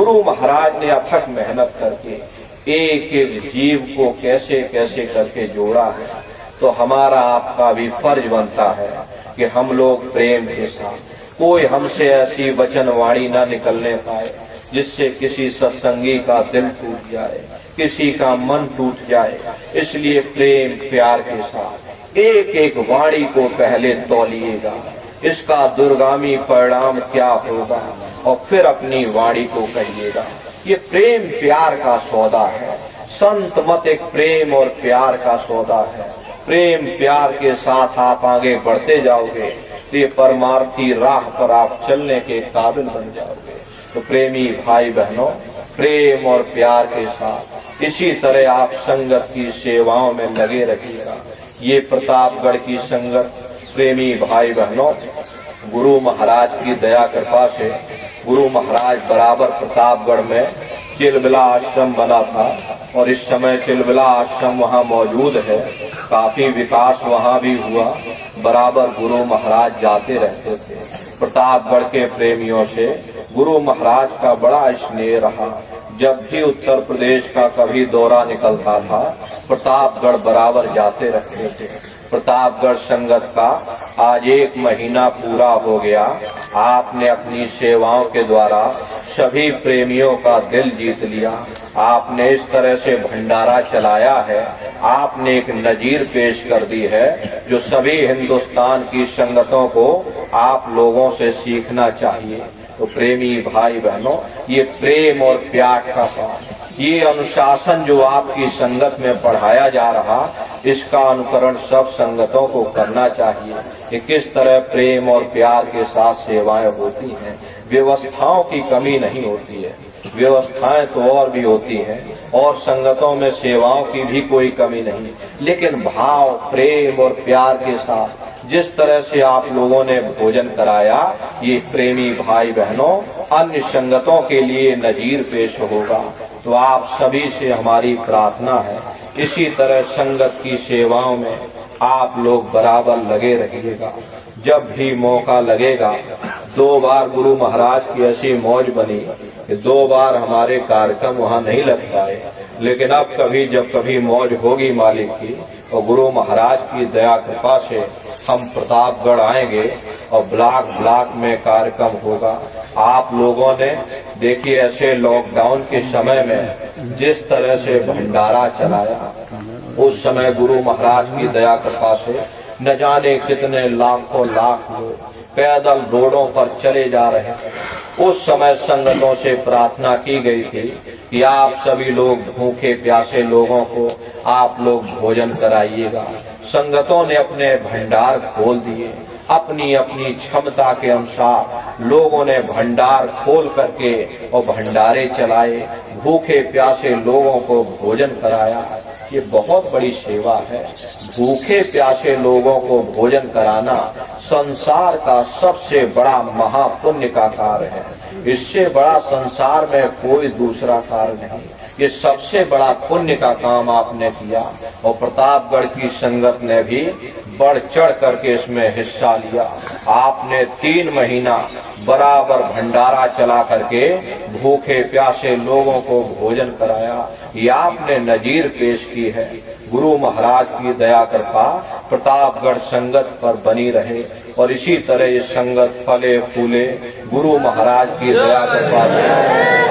गुरु महाराज ने अथक मेहनत करके एक एक जीव को कैसे कैसे करके जोड़ा है। तो हमारा आपका भी फर्ज बनता है कि हम लोग प्रेम के साथ, कोई हमसे ऐसी वचन वाणी ना निकलने पाए जिससे किसी सत्संगी का दिल टूट जाए, किसी का मन टूट जाए। इसलिए प्रेम प्यार के साथ एक एक वाणी को पहले तौलिएगा, इसका दुर्गामी परिणाम क्या होगा, और फिर अपनी वाणी को कहिएगा। ये प्रेम प्यार का सौदा है। संत मत एक प्रेम और प्यार का सौदा है। प्रेम प्यार के साथ आप आगे बढ़ते जाओगे तो ये परमार्थी राह पर आप चलने के काबिल बन जाओगे। तो प्रेमी भाई बहनों, प्रेम और प्यार के साथ इसी तरह आप संगत की सेवाओं में लगे रहिएगा। ये प्रतापगढ़ की संगत, प्रेमी भाई बहनों, गुरु महाराज की दया कृपा से गुरु महाराज बराबर प्रतापगढ़ में चिलबिला आश्रम बना था और इस समय चिलबिला आश्रम वहाँ मौजूद है। काफी विकास वहाँ भी हुआ। बराबर गुरु महाराज जाते रहते थे। प्रतापगढ़ के प्रेमियों से गुरु महाराज का बड़ा स्नेह रहा। जब भी उत्तर प्रदेश का कभी दौरा निकलता था, प्रतापगढ़ बराबर जाते रहते थे। प्रतापगढ़ संगत का आज 1 महीना पूरा हो गया। आपने अपनी सेवाओं के द्वारा सभी प्रेमियों का दिल जीत लिया। आपने इस तरह से भंडारा चलाया है, आपने एक नजीर पेश कर दी है जो सभी हिंदुस्तान की संगतों को आप लोगों से सीखना चाहिए। तो प्रेमी भाई बहनों, ये प्रेम और प्यार का पाठ, ये अनुशासन जो आपकी संगत में पढ़ाया जा रहा, इसका अनुकरण सब संगतों को करना चाहिए कि किस तरह प्रेम और प्यार के साथ सेवाएं होती हैं। व्यवस्थाओं की कमी नहीं होती है, व्यवस्थाएं तो और भी होती हैं और संगतों में सेवाओं की भी कोई कमी नहीं, लेकिन भाव, प्रेम और प्यार के साथ जिस तरह से आप लोगों ने भोजन कराया, ये प्रेमी भाई बहनों अन्य संगतों के लिए नजीर पेश होगा। तो आप सभी से हमारी प्रार्थना है, इसी तरह संगत की सेवाओं में आप लोग बराबर लगे रहिएगा। जब भी मौका लगेगा, 2 बार गुरु महाराज की ऐसी मौज बनी कि 2 बार हमारे कार्यक्रम वहाँ नहीं लग पाए, लेकिन अब कभी जब कभी मौज होगी मालिक की और गुरु महाराज की दया कृपा से हम प्रतापगढ़ आएंगे और ब्लॉक ब्लॉक में कार्यक्रम होगा। आप लोगों ने देखिए ऐसे लॉकडाउन के समय में जिस तरह से भंडारा चलाया, उस समय गुरु महाराज की दया कृपा से न जाने कितने लाखों लाख लोग पैदल रोडों पर चले जा रहे थे। उस समय संगतों से प्रार्थना की गई थी कि आप सभी लोग भूखे प्यासे लोगों को आप लोग भोजन कराइएगा। संगतों ने अपने भंडार खोल दिए, अपनी अपनी क्षमता के अनुसार लोगों ने भंडार खोल करके और भंडारे चलाए, भूखे प्यासे लोगों को भोजन कराया। ये बहुत बड़ी सेवा है। भूखे प्यासे लोगों को भोजन कराना संसार का सबसे बड़ा महापुण्य का कार्य है। इससे बड़ा संसार में कोई दूसरा कार्य नहीं। ये सबसे बड़ा पुण्य का काम आपने किया और प्रतापगढ़ की संगत ने भी बढ़ चढ़ करके इसमें हिस्सा लिया। आपने 3 महीना बराबर भंडारा चला करके भूखे प्यासे लोगों को भोजन कराया। ये आपने नजीर पेश की है। गुरु महाराज की दया कृपा प्रतापगढ़ संगत पर बनी रहे और इसी तरह ये संगत फले फूले। गुरु महाराज की दया कृपा से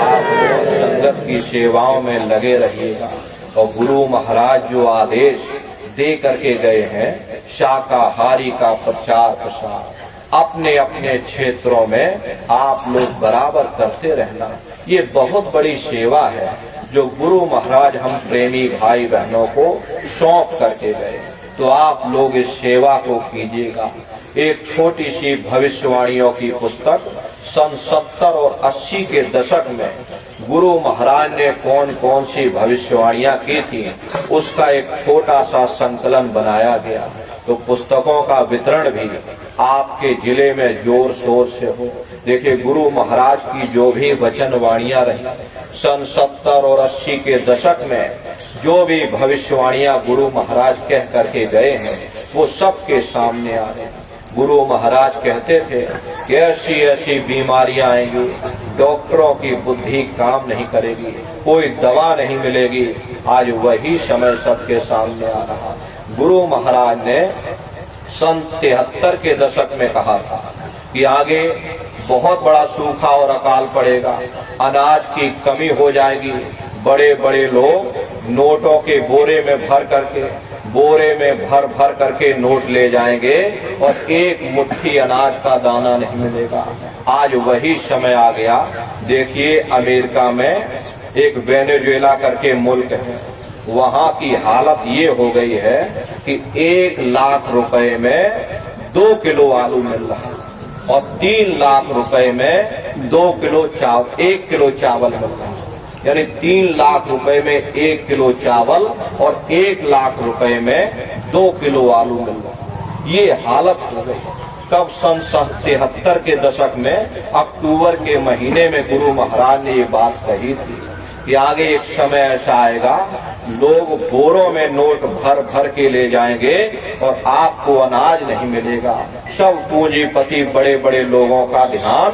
आप लोग संगत की सेवाओं में लगे रहिएगा। और गुरु महाराज जो आदेश दे करके गए हैं, शाकाहारी का प्रचार प्रसार अपने अपने क्षेत्रों में आप लोग बराबर करते रहना। ये बहुत बड़ी सेवा है जो गुरु महाराज हम प्रेमी भाई बहनों को सौंप करके गए। तो आप लोग इस सेवा को कीजिएगा। एक छोटी सी भविष्यवाणियों की पुस्तक सन 70 और 80 के दशक में गुरु महाराज ने कौन कौन सी भविष्यवाणियां की थी, उसका एक छोटा सा संकलन बनाया गया। तो पुस्तकों का वितरण भी आपके जिले में जोर शोर से हो। देखिए गुरु महाराज की जो भी वचनवाणियां रही सन 70 और 80 के दशक में, जो भी भविष्यवाणियां गुरु महाराज कह करके गए हैं, वो सबके सामने आ रहे हैं। गुरु महाराज कहते थे कि ऐसी ऐसी बीमारियां आएंगी, डॉक्टरों की बुद्धि काम नहीं करेगी, कोई दवा नहीं मिलेगी। आज वही समय सबके सामने आ रहा। गुरु महाराज ने सन 73 के दशक में कहा था कि आगे बहुत बड़ा सूखा और अकाल पड़ेगा, अनाज की कमी हो जाएगी। बड़े बड़े लोग नोटों के बोरे में भर करके नोट ले जाएंगे और एक मुट्ठी अनाज का दाना नहीं मिलेगा। आज वही समय आ गया। देखिए, अमेरिका में एक वेनेजुएला करके मुल्क है, वहां की हालत ये हो गई है कि 1 लाख रुपए में 2 किलो आलू मिल रहा है और 3 लाख रुपए में 1 किलो चावल मिल रहा है। यानी 3 लाख रुपए में 1 किलो चावल और 1 लाख रुपए में 2 किलो आलू मिल रहा है। ये हालत हो गई। कब? सन 73 के दशक में अक्टूबर के महीने में गुरु महाराज ने ये बात कही थी कि आगे एक समय ऐसा आएगा, लोग बोरों में नोट भर भर के ले जाएंगे और आपको अनाज नहीं मिलेगा। सब पूंजीपति बड़े बड़े लोगों का ध्यान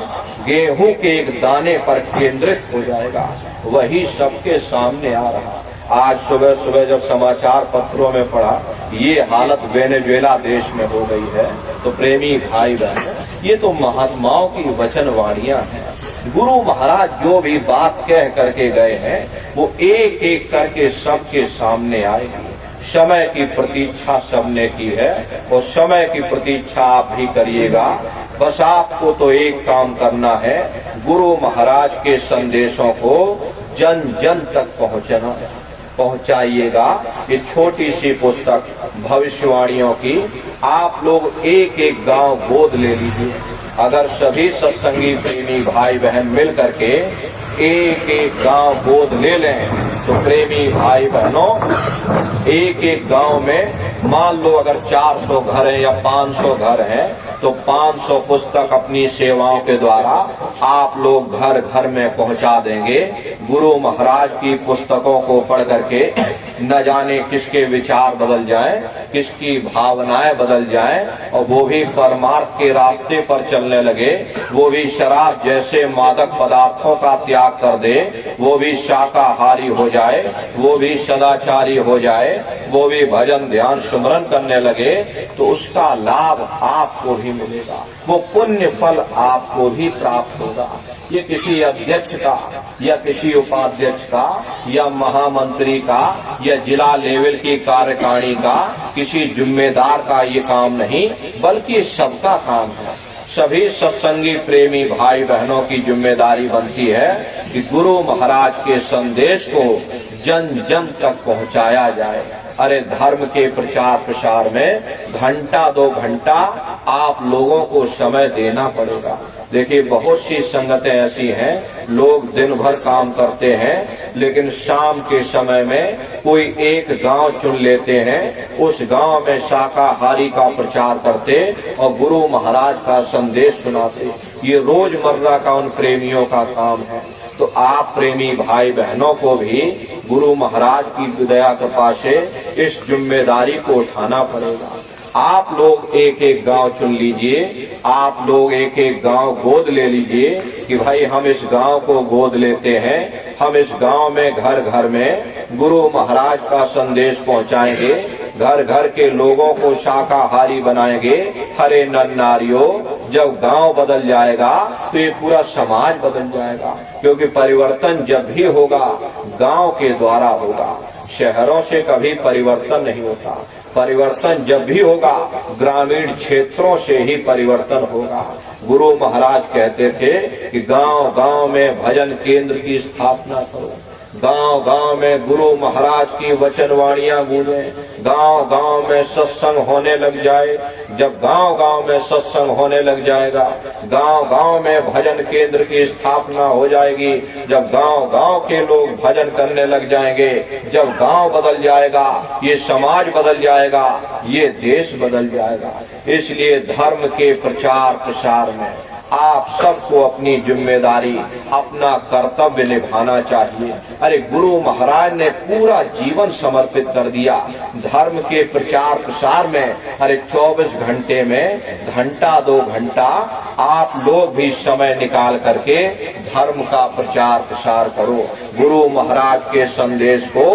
गेहूं के एक दाने पर केंद्रित हो जाएगा। वही सबके सामने आ रहा। आज सुबह सुबह जब समाचार पत्रों में पढ़ा ये हालत वेनेजुएला देश में हो गई है, तो प्रेमी भाई बहन, ये तो महात्माओं की वचनवाणियां हैं। गुरु महाराज जो भी बात कह करके गए हैं वो एक एक करके सबके सामने आएगी। समय की प्रतीक्षा सबने की है और समय की प्रतीक्षा आप भी करिएगा। बस आपको तो एक काम करना है, गुरु महाराज के संदेशों को जन जन तक पहुंचाइएगा। ये छोटी सी पुस्तक भविष्यवाणियों की आप लोग एक एक गांव गोद ले लीजिए। अगर सभी सत्संगी प्रेमी भाई बहन मिल करके एक एक गांव गोद ले लें तो प्रेमी भाई बहनों, एक एक गांव में मान लो अगर 400 घर हैं या 500 घर हैं तो 500 पुस्तक अपनी सेवाओं के द्वारा आप लोग घर घर में पहुंचा देंगे। गुरु महाराज की पुस्तकों को पढ़ करके न जाने किसके विचार बदल जाएं, किसकी भावनाएं बदल जाएं और वो भी परमार्थ के रास्ते पर चलने लगे। वो भी शराब जैसे मादक पदार्थों का त्याग कर दे, वो भी शाकाहारी हो जाए, वो भी सदाचारी हो जाए, वो भी भजन ध्यान सुमरन करने लगे, तो उसका लाभ आपको भी मिलेगा, वो पुण्य फल आपको भी प्राप्त होगा। ये किसी अध्यक्ष का या किसी उपाध्यक्ष का या महामंत्री का या जिला लेवल की कार्यकारिणी का किसी जिम्मेदार का ये काम नहीं, बल्कि सबका काम है। सभी सत्संगी प्रेमी भाई बहनों की जिम्मेदारी बनती है कि गुरु महाराज के संदेश को जन जन तक पहुंचाया जाए। अरे धर्म के प्रचार प्रसार में घंटा 2 घंटा आप लोगों को समय देना पड़ेगा। देखिए, बहुत सी संगतें ऐसी हैं, लोग दिन भर काम करते हैं लेकिन शाम के समय में कोई एक गांव चुन लेते हैं, उस गांव में शाकाहारी का प्रचार करते और गुरु महाराज का संदेश सुनाते। ये रोजमर्रा का उन प्रेमियों का काम है। तो आप प्रेमी भाई बहनों को भी गुरु महाराज की दया कृपा से इस जिम्मेदारी को उठाना पड़ेगा। आप लोग एक एक गांव चुन लीजिए, आप लोग एक एक गांव गोद ले लीजिए कि भाई हम इस गांव को गोद लेते हैं, हम इस गांव में घर घर में गुरु महाराज का संदेश पहुंचाएंगे, घर घर के लोगों को शाकाहारी बनाएंगे। हरे नर नारियों, जब गांव बदल जाएगा तो ये पूरा समाज बदल जाएगा, क्योंकि परिवर्तन जब भी होगा गांव के द्वारा होगा, शहरों से कभी परिवर्तन नहीं होता। परिवर्तन जब भी होगा ग्रामीण क्षेत्रों से ही परिवर्तन होगा। गुरु महाराज कहते थे कि गांव गांव में भजन केंद्र की स्थापना करो, गांव गांव में गुरु महाराज की वचनवाणियां गूंजे, गांव गांव में सत्संग होने लग जाए। जब गांव गांव में सत्संग होने लग जाएगा, गांव गांव में भजन केंद्र की स्थापना हो जाएगी। जब गांव गांव के लोग भजन करने लग जाएंगे, जब गांव बदल जाएगा, ये समाज बदल जाएगा, ये देश बदल जाएगा। इसलिए धर्म के प्रचार प्रसार में आप सबको अपनी जिम्मेदारी, अपना कर्तव्य निभाना चाहिए। अरे गुरु महाराज ने पूरा जीवन समर्पित कर दिया धर्म के प्रचार प्रसार में। अरे 24 घंटे में घंटा 2 घंटा आप लोग भी समय निकाल करके धर्म का प्रचार प्रसार करो। गुरु महाराज के संदेश को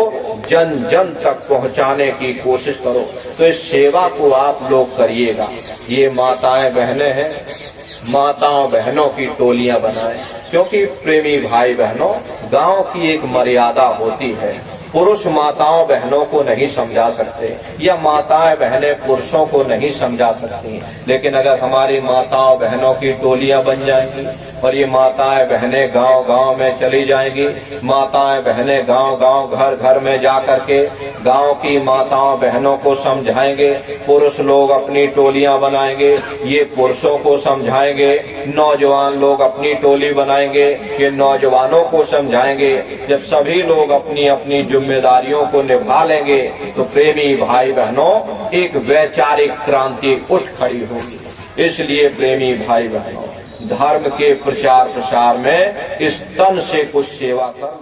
जन जन तक पहुंचाने की कोशिश करो। तो इस सेवा को आप लोग करिएगा। ये माताएं बहनें हैं, माताओं बहनों की टोलियां बनाएं, क्योंकि प्रेमी भाई बहनों, गांव की एक मर्यादा होती है। पुरुष माताओं बहनों को नहीं समझा सकते या माताएं बहनें पुरुषों को नहीं समझा सकती, लेकिन अगर हमारी माताओं बहनों की टोलियां बन जाएंगी और ये माताएं बहनें गांव गांव में चली जाएंगी, माताएं बहनें गांव गांव घर घर में जा करके गांव की माताओं बहनों को समझाएंगे, पुरुष लोग अपनी टोलियां बनाएंगे, ये पुरुषों को समझाएंगे, नौजवान लोग अपनी टोली बनाएंगे, ये नौजवानों को समझाएंगे। जब सभी लोग अपनी अपनी जिम्मेदारियों को निभा लेंगे तो प्रेमी भाई बहनों एक वैचारिक क्रांति उठ खड़ी होगी। इसलिए प्रेमी भाई बहनों, धर्म के प्रचार प्रसार में इस तन से कुछ सेवा कर